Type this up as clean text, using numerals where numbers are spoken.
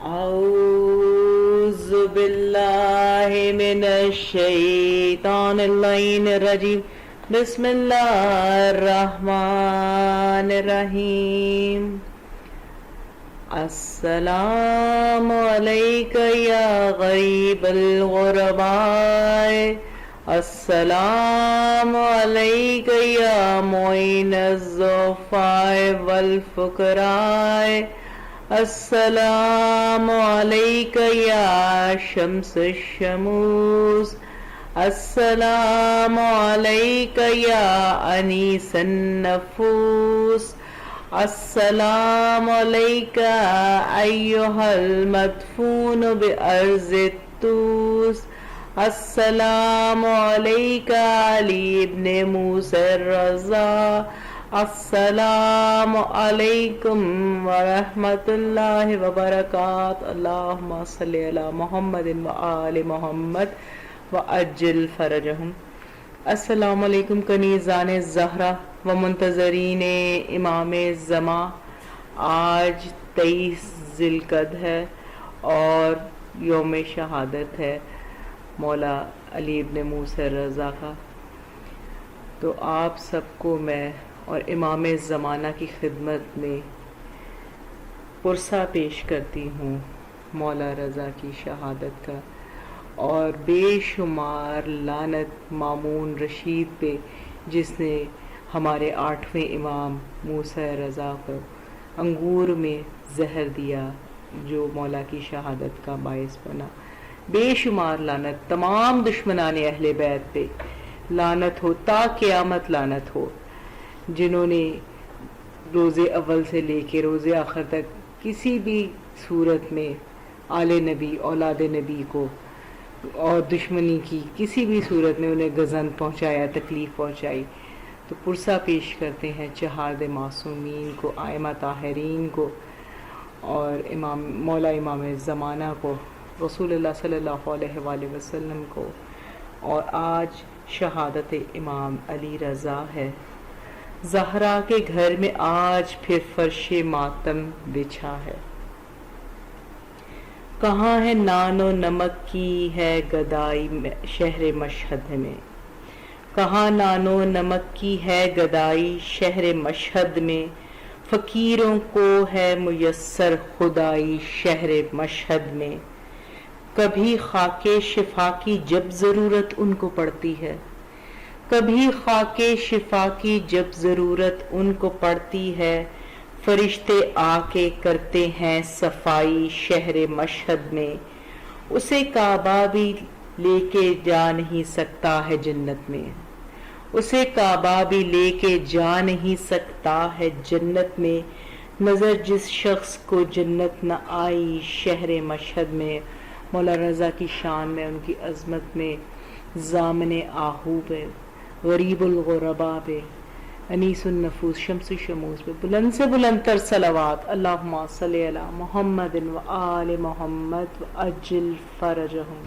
أعوذ بالله من الشيطان اللعين الرجيم بسم الله الرحمن الرحيم السلام عليك يا غريب الغرباء السلام عليك يا معين الضعفاء والفقراء السلام عليك يا شمس الشموس السلام عليك يا أنيس النفوس السلام عليك أيها المدفون بأرض التوس السلام عليك علي بن موسى الرضا السلام علیکم ورحمۃ اللہ وبرکاتہ اللہم صلی علی محمد وآل محمد وعجل فرجہم۔ السلام علیکم کنیزان زہرا و منتظرین امام زمان۔ آج 23 ذی القعدہ ہے اور یوم شہادت ہے مولا علی ابن موسیٰ رضا کا، تو آپ سب کو میں اور امام زمانہ کی خدمت میں پرسہ پیش کرتی ہوں مولا رضا کی شہادت کا، اور بے شمار لعنت مامون رشید پہ جس نے ہمارے 8ویں امام موسیٰ رضا کو انگور میں زہر دیا جو مولا کی شہادت کا باعث بنا۔ بے شمار لعنت تمام دشمنان اہل بیت پہ لعنت ہو، تا قیامت لعنت ہو، جنہوں نے روز اول سے لے کے روز آخر تک کسی بھی صورت میں آل نبی اولاد نبی کو اور دشمنی کی کسی بھی صورت میں انہیں گزن پہنچایا، تکلیف پہنچائی، تو پرسہ پیش کرتے ہیں چہارد معصومین کو، ائمہ طاہرین کو، اور مولا امام زمانہ کو، رسول اللہ صلی اللہ علیہ وآلہ وسلم کو۔ اور آج شہادت امام علی رضا ہے۔ زہرا کے گھر میں آج پھر فرش ماتم بچھا ہے، کہاں ہے نان و نمک کی ہے گدائی شہر مشہد میں، کہاں نان و نمک کی ہے گدائی شہر مشہد میں، فقیروں کو ہے میسر خدائی شہر مشہد میں، کبھی خاک شفا کی جب ضرورت ان کو پڑتی ہے، کبھی خاک شفا کی جب ضرورت ان کو پڑتی ہے، فرشتے آ کے کرتے ہیں صفائی شہر مشہد میں، اسے کعبہ بھی لے کے جا نہیں سکتا ہے جنت میں، اسے کعبہ بھی لے کے جا نہیں سکتا ہے جنت میں، نظر جس شخص کو جنت نہ آئی شہر مشہد میں۔ مولا رضا کی شان میں، ان کی عظمت میں، ضامن آہو پہ، غریب الغرباء پہ، انیس النفوس، شمس الشموس پہ بلند سے بلند تر صلوات۔ اللہم صلی علی محمد و آل محمد و عجل فرجہم۔